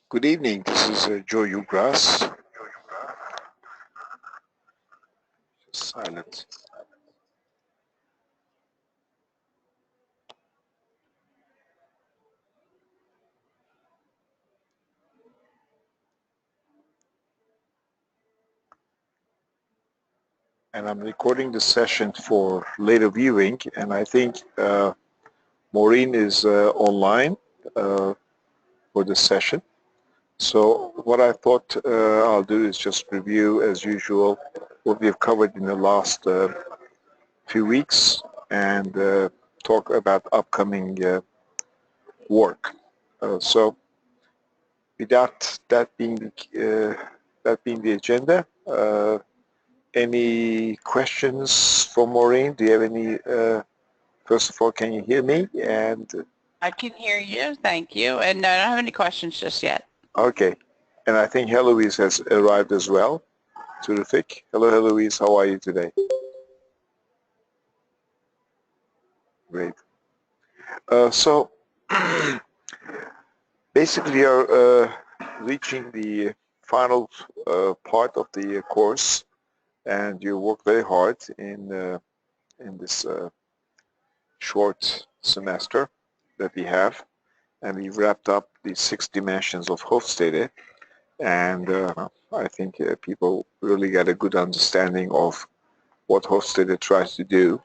Good evening. This is Joe Ugras. Silent. And I'm recording the session for later viewing, and I think Maureen is online for the session. So what I thought I'll do is just review, as usual, what we've covered in the last few weeks and talk about upcoming work. So without that being the agenda, any questions for Maureen? Do you have any? First of all, can you hear me? And I can hear you, thank you, and I don't have any questions just yet. okay, and I think Heloise has arrived as well. Terrific. Hello, Heloise. How are you today? Great. So basically, we are reaching the final part of the course, and you work very hard in this short semester that we have, and we've wrapped up the 6 dimensions of Hofstede, and I think people really get a good understanding of what Hofstede tries to do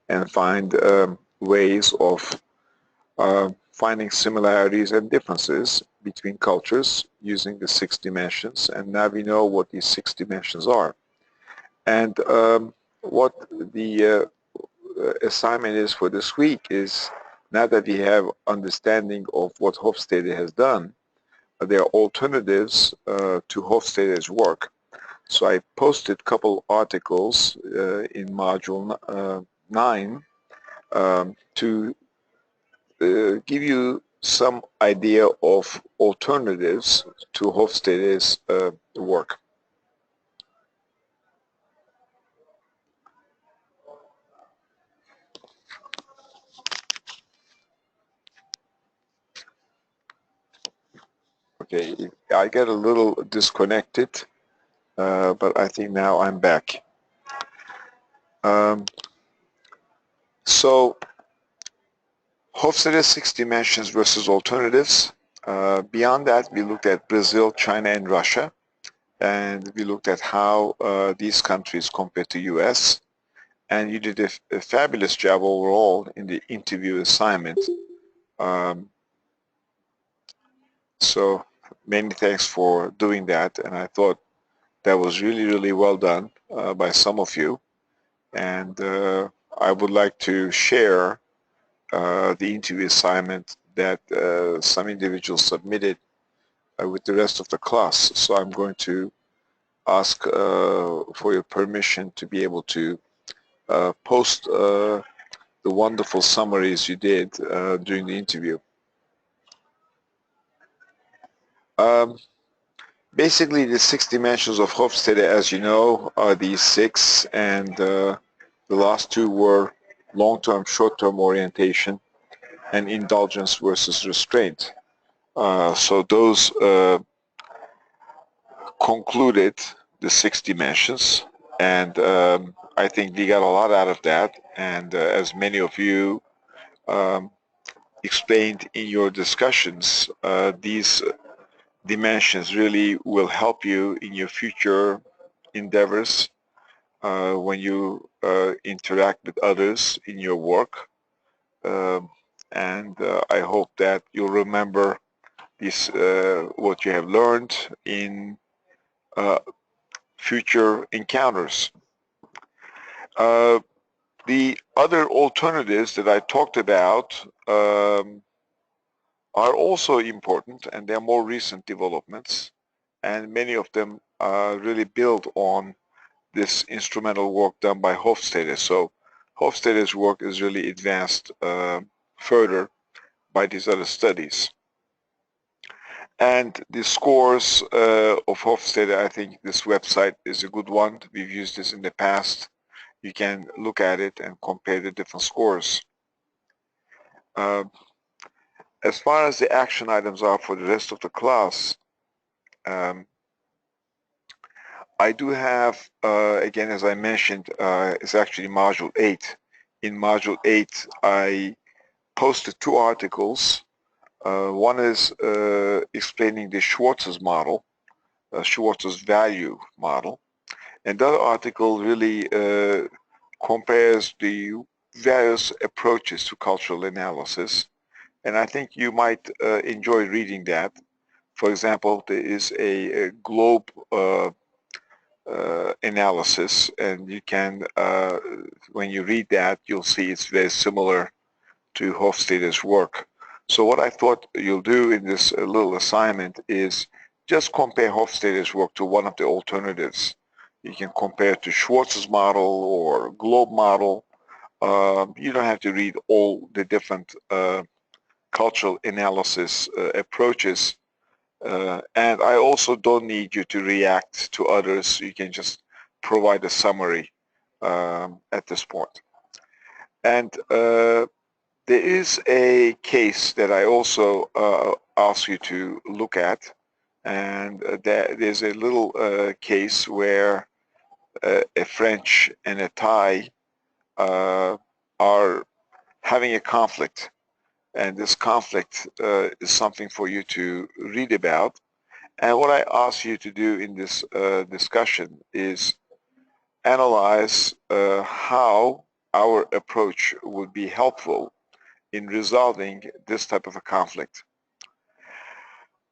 and find ways of finding similarities and differences between cultures using the 6 dimensions, and now we know what these 6 dimensions are. And what the assignment is for this week is, now that we have understanding of what Hofstede has done, there are alternatives to Hofstede's work. So I posted a couple articles in module 9 to give you some idea of alternatives to Hofstede's work. Okay, I get a little disconnected, but I think now I'm back. So Hofstede's 6 dimensions versus alternatives. Beyond that, we looked at Brazil, China, and Russia, and we looked at how these countries compare to US, and you did a fabulous job overall in the interview assignment. So many thanks for doing that, and I thought that was really, really well done by some of you, and I would like to share the interview assignment that some individuals submitted with the rest of the class. So I'm going to ask for your permission to be able to post the wonderful summaries you did during the interview. Basically, the 6 dimensions of Hofstede, as you know, are these 6, and the last 2 were long-term, short-term orientation and indulgence versus restraint. So those concluded the 6 dimensions, and I think we got a lot out of that, and as many of you explained in your discussions, these dimensions really will help you in your future endeavors when you interact with others in your work, and I hope that you'll remember this, what you have learned in future encounters. The other alternatives that I talked about are also important, and they're more recent developments, and many of them really build on this instrumental work done by Hofstede. So Hofstede's work is really advanced further by these other studies. And the scores of Hofstede, I think this website is a good one. We've used this in the past. You can look at it and compare the different scores. As far as the action items are for the rest of the class, Um, I do have, again, as I mentioned, it's actually Module 8. In Module 8, I posted 2 articles. One is explaining the Schwartz's model, Schwartz's value model. And the other article really compares the various approaches to cultural analysis. And I think you might enjoy reading that. For example, there is a globe analysis, and you can, when you read that, you'll see it's very similar to Hofstadter's work. So what I thought you'll do in this little assignment is just compare Hofstadter's work to one of the alternatives. You can compare it to Schwartz's model or globe model. You don't have to read all the different cultural analysis approaches. And I also don't need you to react to others. You can just provide a summary at this point. And there is a case that I also ask you to look at, and there's a little case where a French and a Thai are having a conflict, and this conflict is something for you to read about. And what I ask you to do in this discussion is analyze how our approach would be helpful in resolving this type of a conflict.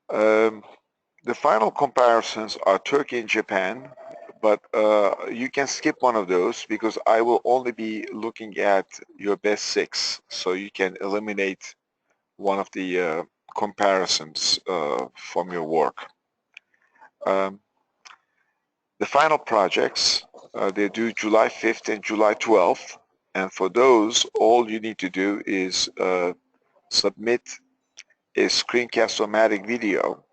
Um, the final comparisons are Turkey and Japan, but you can skip one of those because I will only be looking at your best 6, so you can eliminate one of the comparisons from your work. Um, the final projects, they're due July 5th and July 12th, and for those, all you need to do is submit a screencast-o-matic video.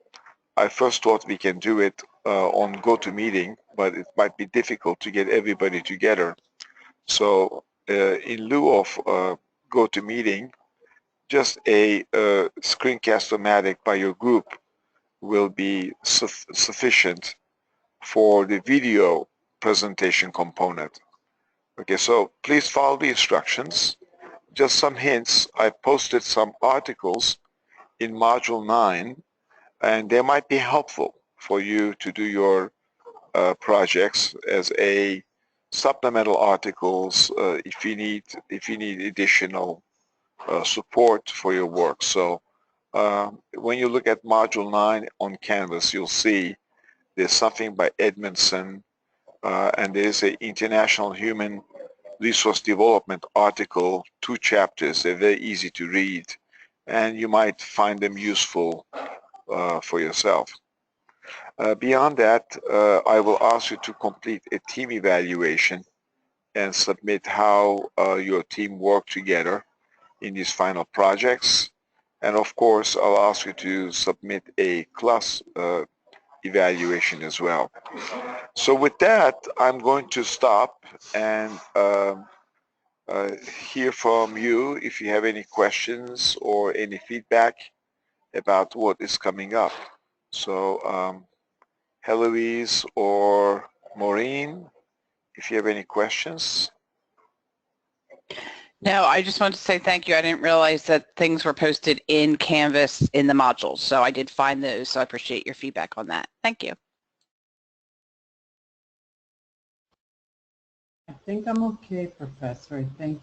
I first thought we can do it on GoToMeeting, but it might be difficult to get everybody together. So in lieu of GoToMeeting, just a screencast-o-matic by your group will be sufficient for the video presentation component. Okay, so please follow the instructions. Just some hints. I posted some articles in Module 9, and they might be helpful for you to do your projects as a supplemental articles if you need additional support for your work. So when you look at Module 9 on Canvas, you'll see there's something by Edmondson, and there's an International Human Resource Development article, 2 chapters. They're very easy to read, and you might find them useful for yourself. Beyond that, I will ask you to complete a team evaluation and submit how your team worked together in these final projects. And of course, I'll ask you to submit a class evaluation as well. So with that, I'm going to stop and hear from you if you have any questions or any feedback about what is coming up. So Heloise or Maureen, if you have any questions. No, I just want to say thank you. I didn't realize that things were posted in Canvas in the modules, so I did find those, so I appreciate your feedback on that. Thank you. I think I'm okay, Professor. I think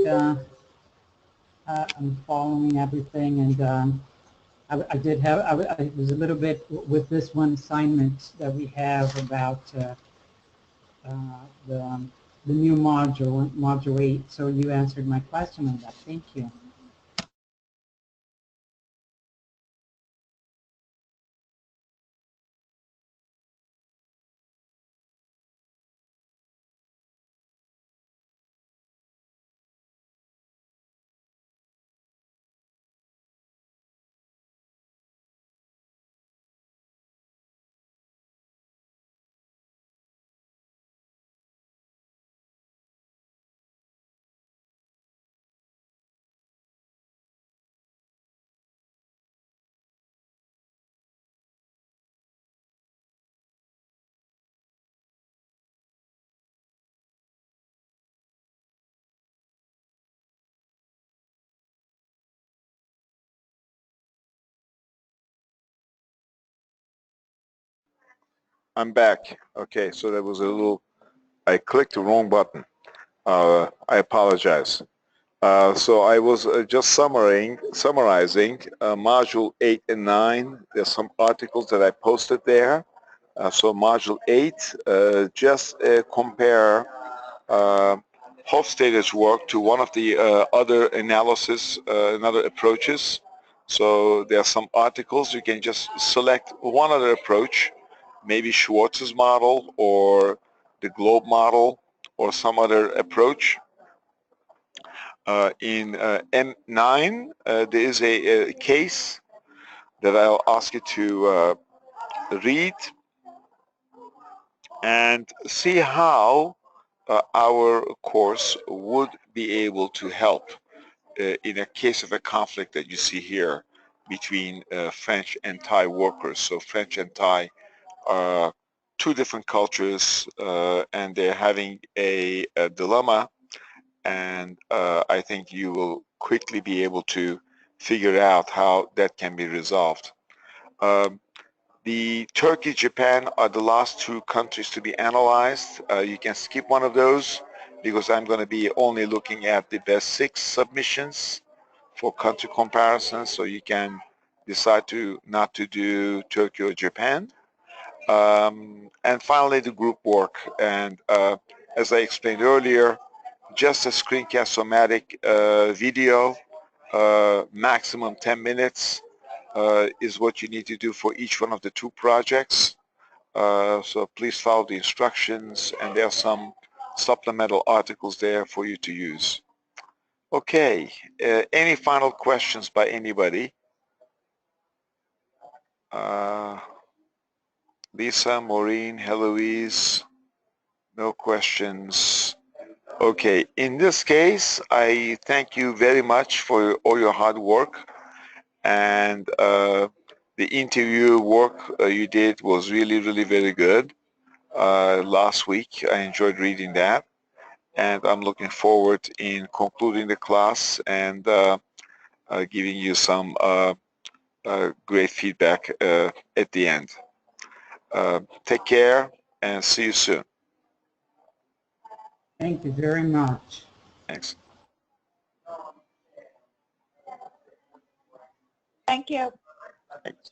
I'm following everything, and I did have, I was a little bit with this one assignment that we have about the new module 8, so you answered my question on that. Thank you. I'm back. Okay, so there was a little, I clicked the wrong button. I apologize. So I was just summarizing Module 8 and 9. There's some articles that I posted there. So Module 8, just compare Hofstadter's work to one of the other analysis and other approaches. So there are some articles. You can just select one other approach, maybe Schwartz's model or the globe model or some other approach. In M9, there is a case that I'll ask you to read and see how our course would be able to help in a case of a conflict that you see here between French and Thai workers. So French and Thai are two different cultures and they're having a dilemma, and I think you will quickly be able to figure out how that can be resolved. The Turkey, Japan are the last two countries to be analyzed. You can skip one of those because I'm going to be only looking at the best 6 submissions for country comparisons, so you can decide to not to do Turkey or Japan. And finally, the group work. And as I explained earlier, just a screencast-o-matic video, maximum 10 minutes, is what you need to do for each one of the 2 projects. So please follow the instructions, and there are some supplemental articles there for you to use. Okay, any final questions by anybody? Lisa, Maureen, Heloise, no questions. Okay, in this case, I thank you very much for all your hard work, and the interview work you did was really, really very good. Last week, I enjoyed reading that, and I'm looking forward in concluding the class and giving you some great feedback at the end. Take care and see you soon. Thank you very much. Thanks. Thank you. Thanks.